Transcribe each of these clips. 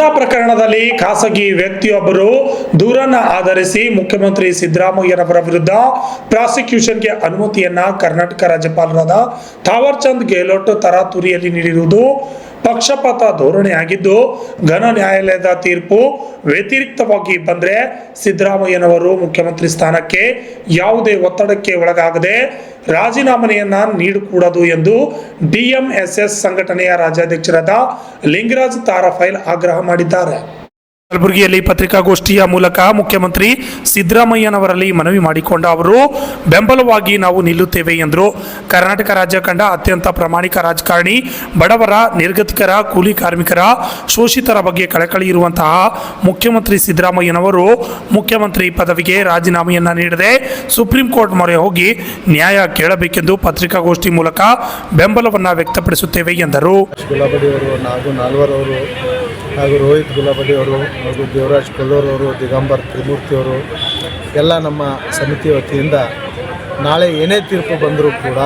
ಮುಡಾ ಪ್ರಕರಣದಲ್ಲಿ ಖಾಸಗಿ ವ್ಯಕ್ತಿಯೊಬ್ಬರು ದೂರನ್ನ ಆಧರಿಸಿ ಮುಖ್ಯಮಂತ್ರಿ ಸಿದ್ದರಾಮಯ್ಯನವರ ವಿರುದ್ಧ ಪ್ರಾಸಿಕ್ಯೂಷನ್ಗೆ ಅನುಮತಿಯನ್ನ ಕರ್ನಾಟಕ ರಾಜ್ಯಪಾಲರಾದ ಥಾವರ್ ಚಂದ್ ಗೆಹ್ಲೋಟ್ ತರಾತುರಿಯಲ್ಲಿ ನೀಡಿರುವುದು ಪಕ್ಷಪಾತ ಧೋರಣೆಯಾಗಿದ್ದು, ಘನ ನ್ಯಾಯಾಲಯದ ತೀರ್ಪು ವ್ಯತಿರಿಕ್ತವಾಗಿ ಬಂದರೆ ಸಿದ್ದರಾಮಯ್ಯನವರು ಮುಖ್ಯಮಂತ್ರಿ ಸ್ಥಾನಕ್ಕೆ ಯಾವುದೇ ಒತ್ತಡಕ್ಕೆ ಒಳಗಾಗದೆ ರಾಜೀನಾಮೆಯನ್ನ ನೀಡಕೂಡದು ಎಂದು ಡಿಎಂಎಸ್ಎಸ್ ಸಂಘಟನೆಯ ರಾಜ್ಯಾಧ್ಯಕ್ಷರಾದ ಲಿಂಗರಾಜ್ ತಾರಫೈಲ್ ಆಗ್ರಹ ಮಾಡಿದ್ದಾರೆ. ಕಲಬುರಗಿಯಲ್ಲಿ ಪತ್ರಿಕಾಗೋಷ್ಠಿಯ ಮೂಲಕ ಮುಖ್ಯಮಂತ್ರಿ ಸಿದ್ದರಾಮಯ್ಯನವರಲ್ಲಿ ಮನವಿ ಮಾಡಿಕೊಂಡ ಅವರು ಬೆಂಬಲವಾಗಿ ನಾವು ನಿಲ್ಲುತ್ತೇವೆ ಎಂದರು. ಕರ್ನಾಟಕ ರಾಜ್ಯ ಕಂಡ ಅತ್ಯಂತ ಪ್ರಾಮಾಣಿಕ ರಾಜಕಾರಣಿ, ಬಡವರ, ನಿರ್ಗತಿಕರ, ಕೂಲಿ ಕಾರ್ಮಿಕರ, ಶೋಷಿತರ ಬಗ್ಗೆ ಕಳಕಳಿ ಇರುವಂತಹ ಮುಖ್ಯಮಂತ್ರಿ ಸಿದ್ದರಾಮಯ್ಯನವರು ಮುಖ್ಯಮಂತ್ರಿ ಪದವಿಗೆ ರಾಜೀನಾಮೆಯನ್ನ ನೀಡದೆ ಸುಪ್ರೀಂ ಕೋರ್ಟ್ ಮೊರೆ ಹೋಗಿ ನ್ಯಾಯ ಕೇಳಬೇಕೆಂದು ಪತ್ರಿಕಾಗೋಷ್ಠಿ ಮೂಲಕ ಬೆಂಬಲವನ್ನು ವ್ಯಕ್ತಪಡಿಸುತ್ತೇವೆ ಎಂದರು. ಹಾಗೂ ರೋಹಿತ್ ಗುಲಾಬಡಿ ಅವರು ಹಾಗೂ ದೇವರಾಜ್ ಕೊಲ್ಲೂರವರು, ದಿಗಂಬರ್ ತ್ರಿಮೂರ್ತಿ ಅವರು ಎಲ್ಲ ನಮ್ಮ ಸಮಿತಿ ವತಿಯಿಂದ ನಾಳೆ ಏನೇ ತೀರ್ಪು ಬಂದರೂ ಕೂಡ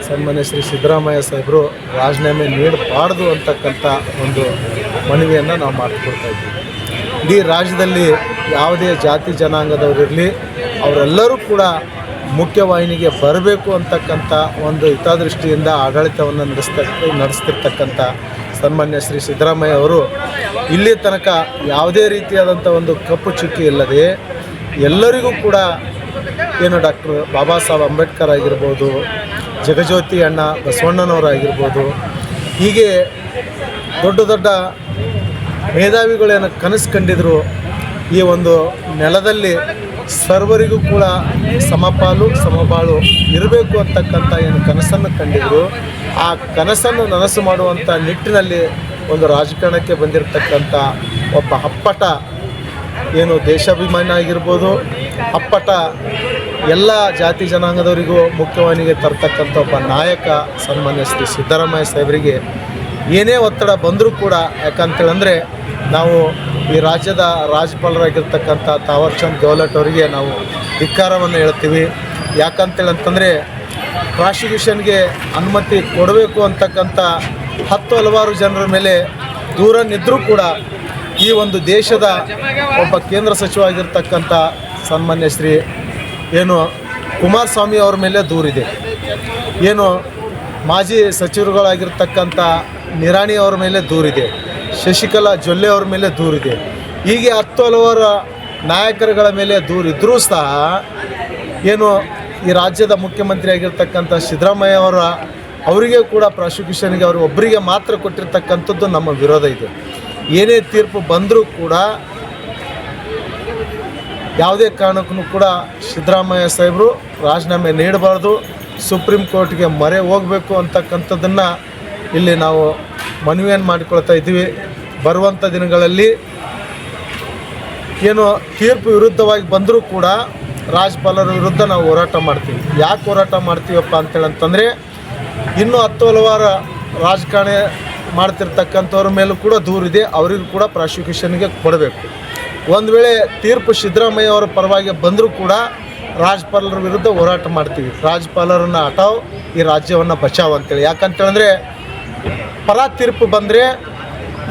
ಸನ್ಮಾನ್ಯ ಶ್ರೀ ಸಿದ್ದರಾಮಯ್ಯ ಸಾಹೇಬರು ರಾಜೀನಾಮೆ ನೀಡಬಾರ್ದು ಅಂತಕ್ಕಂಥ ಒಂದು ಮನವಿಯನ್ನು ನಾವು ಮಾಡಿಕೊಳ್ತಾ ಇದ್ದೀವಿ. ಇಡೀ ರಾಜ್ಯದಲ್ಲಿ ಯಾವುದೇ ಜಾತಿ ಜನಾಂಗದವರಿರಲಿ ಅವರೆಲ್ಲರೂ ಕೂಡ ಮುಖ್ಯವಾಹಿನಿಗೆ ಬರಬೇಕು ಅಂತಕ್ಕಂಥ ಒಂದು ಹಿತದೃಷ್ಟಿಯಿಂದ ಆಡಳಿತವನ್ನು ನಡೆಸ್ತಿರ್ತಕ್ಕಂಥ ಸನ್ಮಾನ್ಯ ಶ್ರೀ ಸಿದ್ದರಾಮಯ್ಯ ಅವರು ಇಲ್ಲಿ ತನಕ ಯಾವುದೇ ರೀತಿಯಾದಂಥ ಒಂದು ಕಪ್ಪು ಚುಕ್ಕಿ ಇಲ್ಲದೆ ಎಲ್ಲರಿಗೂ ಕೂಡ ಏನು ಡಾಕ್ಟರ್ ಬಾಬಾ ಸಾಹೇಬ್ ಅಂಬೇಡ್ಕರ್ ಆಗಿರ್ಬೋದು, ಜಗಜ್ಯೋತಿ ಅಣ್ಣ ಬಸವಣ್ಣನವರಾಗಿರ್ಬೋದು, ಹೀಗೆ ದೊಡ್ಡ ದೊಡ್ಡ ಮೇಧಾವಿಗಳೇನು ಕನಸು ಕಂಡಿದ್ರು ಈ ಒಂದು ನೆಲದಲ್ಲಿ ಸರ್ವರಿಗೂ ಕೂಡ ಸಮಪಾಲು ಸಮಬಾಳು ಇರಬೇಕು ಅಂತಕ್ಕಂಥ ಏನು ಕನಸನ್ನು ಕಂಡಿದ್ರು, ಆ ಕನಸನ್ನು ನನಸು ಮಾಡುವಂಥ ನಿಟ್ಟಿನಲ್ಲಿ ಒಂದು ರಾಜಕಾರಣಕ್ಕೆ ಬಂದಿರತಕ್ಕಂಥ ಒಬ್ಬ ಅಪ್ಪಟ ಏನು ದೇಶಾಭಿಮಾನಿ ಆಗಿರ್ಬೋದು, ಅಪ್ಪಟ ಎಲ್ಲ ಜಾತಿ ಜನಾಂಗದವರಿಗೂ ಮುಖ್ಯವಾಹಿನಿಗೆ ತರ್ತಕ್ಕಂಥ ಒಬ್ಬ ನಾಯಕ ಸನ್ಮಾನ್ಯ ಶ್ರೀ ಸಿದ್ದರಾಮಯ್ಯ ಸಾಹೇಬರಿಗೆ ಏನೇ ಒತ್ತಡ ಬಂದರೂ ಕೂಡ, ಯಾಕಂತೇಳಂದರೆ ನಾವು ಈ ರಾಜ್ಯದ ರಾಜ್ಯಪಾಲರಾಗಿರ್ತಕ್ಕಂಥ ಥಾವರ್ ಚಂದ್ ಗೆಹ್ಲೋಟ್ ಅವರಿಗೆ ನಾವು ಧಿಕ್ಕಾರವನ್ನು ಹೇಳ್ತೀವಿ. ಯಾಕಂತೇಳಂತಂದರೆ ಪ್ರಾಸಿಕ್ಯೂಷನ್ಗೆ ಅನುಮತಿ ಕೊಡಬೇಕು ಅಂತಕ್ಕಂಥ ಹಲವಾರು ಜನರ ಮೇಲೆ ದೂರನಿದ್ದರೂ ಕೂಡ ಈ ಒಂದು ದೇಶದ ಒಬ್ಬ ಕೇಂದ್ರ ಸಚಿವ ಆಗಿರ್ತಕ್ಕಂಥ ಸನ್ಮಾನ್ಯ ಶ್ರೀ ಏನು ಕುಮಾರಸ್ವಾಮಿ ಅವ್ರ ಮೇಲೆ ದೂರಿದೆ, ಏನು ಮಾಜಿ ಸಚಿವರುಗಳಾಗಿರ್ತಕ್ಕಂಥ ನಿರಾಣಿ ಅವ್ರ ಮೇಲೆ ದೂರಿದೆ, ಶಶಿಕಲಾ ಜೊಲ್ಲೆ ಅವ್ರ ಮೇಲೆ ದೂರಿದೆ, ಹೀಗೆ ಹಲವಾರು ನಾಯಕರುಗಳ ಮೇಲೆ ದೂರಿದ್ರೂ ಸಹ ಏನು ಈ ರಾಜ್ಯದ ಮುಖ್ಯಮಂತ್ರಿ ಆಗಿರ್ತಕ್ಕಂಥ ಸಿದ್ದರಾಮಯ್ಯ ಅವರಿಗೆ ಕೂಡ ಪ್ರಾಸಿಕ್ಯೂಷನ್ಗೆ ಅವರು ಒಬ್ಬರಿಗೆ ಮಾತ್ರ ಕೊಟ್ಟಿರ್ತಕ್ಕಂಥದ್ದು ನಮ್ಮ ವಿರೋಧ ಇದೆ. ಏನೇ ತೀರ್ಪು ಬಂದರೂ ಕೂಡ ಯಾವುದೇ ಕಾರಣಕ್ಕೂ ಕೂಡ ಸಿದ್ದರಾಮಯ್ಯ ಸಾಹೇಬರು ರಾಜೀನಾಮೆ ನೀಡಬಾರ್ದು, ಸುಪ್ರೀಂ ಕೋರ್ಟ್ಗೆ ಮೊರೆ ಹೋಗಬೇಕು ಅಂತಕ್ಕಂಥದ್ದನ್ನು ಇಲ್ಲಿ ನಾವು ಮನವಿಯನ್ನು ಮಾಡಿಕೊಳ್ತಾ ಇದ್ದೀವಿ. ಬರುವಂಥ ದಿನಗಳಲ್ಲಿ ಏನು ತೀರ್ಪು ವಿರುದ್ಧವಾಗಿ ಬಂದರೂ ಕೂಡ ರಾಜ್ಯಪಾಲರ ವಿರುದ್ಧ ನಾವು ಹೋರಾಟ ಮಾಡ್ತೀವಿ. ಯಾಕೆ ಹೋರಾಟ ಮಾಡ್ತೀವಪ್ಪ ಅಂತೇಳಂತಂದರೆ ಇನ್ನೂ ಹಲವಾರು ರಾಜಕಾರಣ ಮಾಡ್ತಿರ್ತಕ್ಕಂಥವ್ರ ಮೇಲೂ ಕೂಡ ದೂರಿದೆ, ಅವರಿಗೂ ಕೂಡ ಪ್ರಾಸಿಕ್ಯೂಷನ್ಗೆ ಕೊಡಬೇಕು. ಒಂದು ವೇಳೆ ತೀರ್ಪು ಸಿದ್ದರಾಮಯ್ಯ ಅವರ ಪರವಾಗಿ ಬಂದರೂ ಕೂಡ ರಾಜ್ಯಪಾಲರ ವಿರುದ್ಧ ಹೋರಾಟ ಮಾಡ್ತೀವಿ. ರಾಜ್ಯಪಾಲರನ್ನು ಹಟಾವ್, ಈ ರಾಜ್ಯವನ್ನು ಬಚಾವ್ ಅಂತೇಳಿ. ಯಾಕಂತೇಳಿದ್ರೆ ಪರ ತೀರ್ಪು ಬಂದರೆ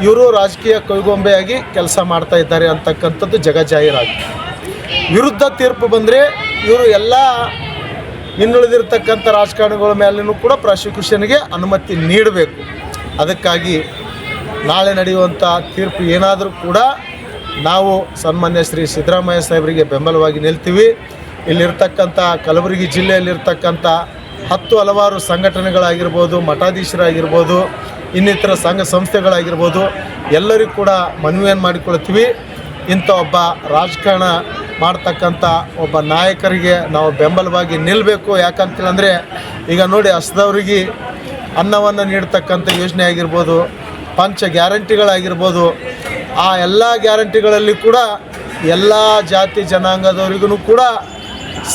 ಇವರು ರಾಜಕೀಯ ಕೈಗೊಂಬೆಯಾಗಿ ಕೆಲಸ ಮಾಡ್ತಾ ಇದ್ದಾರೆ ಅಂತಕ್ಕಂಥದ್ದು ಜಗಜಾಹೀರಾಗಿದೆ. ವಿರುದ್ಧ ತೀರ್ಪು ಬಂದರೆ ಇವರು ಎಲ್ಲ ಇನ್ನುಳಿದಿರ್ತಕ್ಕಂಥ ರಾಜಕಾರಣಿಗಳ ಮೇಲೂ ಕೂಡ ಪ್ರಾಸಿಕ್ಯೂಷನ್ಗೆ ಅನುಮತಿ ನೀಡಬೇಕು. ಅದಕ್ಕಾಗಿ ನಾಳೆ ನಡೆಯುವಂಥ ತೀರ್ಪು ಏನಾದರೂ ಕೂಡ ನಾವು ಸನ್ಮಾನ್ಯ ಶ್ರೀ ಸಿದ್ದರಾಮಯ್ಯ ಸಾಹೇಬರಿಗೆ ಬೆಂಬಲವಾಗಿ ನಿಲ್ತೀವಿ. ಇಲ್ಲಿರ್ತಕ್ಕಂಥ ಕಲಬುರಗಿ ಜಿಲ್ಲೆಯಲ್ಲಿರ್ತಕ್ಕಂಥ ಹಲವಾರು ಸಂಘಟನೆಗಳಾಗಿರ್ಬೋದು, ಮಠಾಧೀಶರಾಗಿರ್ಬೋದು, ಇನ್ನಿತರ ಸಂಘ ಸಂಸ್ಥೆಗಳಾಗಿರ್ಬೋದು, ಎಲ್ಲರಿಗೂ ಕೂಡ ಮನವಿಯನ್ನು ಮಾಡಿಕೊಳ್ತೀವಿ. ಇಂಥ ಒಬ್ಬ ರಾಜಕಾರಣ ಮಾಡ್ತಕ್ಕಂಥ ಒಬ್ಬ ನಾಯಕರಿಗೆ ನಾವು ಬೆಂಬಲವಾಗಿ ನಿಲ್ಲಬೇಕು. ಯಾಕಂತೇಳಂದರೆ ಈಗ ನೋಡಿ, ಹಸಿದವರಿಗೆ ಅನ್ನವನ್ನು ನೀಡ್ತಕ್ಕಂಥ ಯೋಜನೆ ಆಗಿರ್ಬೋದು, ಪಂಚ ಗ್ಯಾರಂಟಿಗಳಾಗಿರ್ಬೋದು, ಆ ಎಲ್ಲ ಗ್ಯಾರಂಟಿಗಳಲ್ಲಿ ಕೂಡ ಎಲ್ಲ ಜಾತಿ ಜನಾಂಗದವರಿಗೂ ಕೂಡ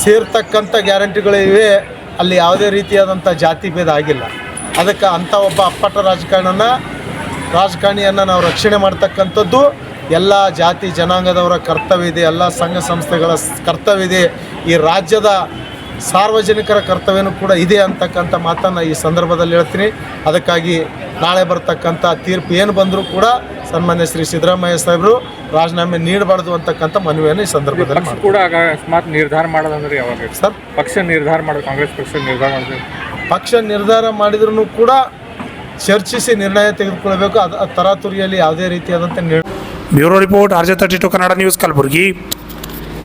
ಸೇರ್ತಕ್ಕಂಥ ಗ್ಯಾರಂಟಿಗಳಿವೆ. ಅಲ್ಲಿ ಯಾವುದೇ ರೀತಿಯಾದಂಥ ಜಾತಿ ಭೇದ ಆಗಿಲ್ಲ. ಅದಕ್ಕೆ ಅಂಥ ಒಬ್ಬ ಅಪ್ಪಟ ರಾಜಕಾರಣಿಯನ್ನು ನಾವು ರಕ್ಷಣೆ ಮಾಡ್ತಕ್ಕಂಥದ್ದು ಎಲ್ಲ ಜಾತಿ ಜನಾಂಗದವರ ಕರ್ತವ್ಯ ಇದೆ, ಎಲ್ಲ ಸಂಘ ಸಂಸ್ಥೆಗಳ ಕರ್ತವ್ಯ ಇದೆ. ಈ ರಾಜ್ಯದ ಸಾರ್ವಜನಿಕರ ಕರ್ತವ್ಯನೂ ಕೂಡ ಇದೆ ಅಂತಕ್ಕಂಥ ಮಾತನ್ನು ಈ ಸಂದರ್ಭದಲ್ಲಿ ಹೇಳ್ತೀನಿ. ಅದಕ್ಕಾಗಿ ನಾಳೆ ಬರ್ತಕ್ಕಂಥ ತೀರ್ಪು ಏನು ಬಂದರೂ ಕೂಡ ಸನ್ಮಾನ್ಯ ಶ್ರೀ ಸಿದ್ದರಾಮಯ್ಯ ಸಾಹೇಬರು ರಾಜೀನಾಮೆ ನೀಡಬಾರ್ದು ಅಂತಕ್ಕಂಥ ಮನವಿಯನ್ನು ಈ ಸಂದರ್ಭದಲ್ಲಿ ಪಕ್ಷ ಕೂಡ ಅಕಸ್ಮಾತ್ ನಿರ್ಧಾರ ಮಾಡೋದಂದ್ರೆ ಯಾವಾಗ ಸರ್ ಪಕ್ಷ ನಿರ್ಧಾರ ಮಾಡೋದು, ಕಾಂಗ್ರೆಸ್ ಪಕ್ಷ ನಿರ್ಧಾರ ಮಾಡಿದ್ರೆ ಪಕ್ಷ ನಿರ್ಧಾರ ಮಾಡಿದ್ರೂ ಕೂಡ ಚರ್ಚಿಸಿ ನಿರ್ಣಯ ತೆಗೆದುಕೊಳ್ಬೇಕು. ಅದು ತರಾತುರಿಯಲ್ಲಿ ಯಾವುದೇ ರೀತಿಯಾದಂಥ bureau report RJ32 Kannada news Kalaburagi.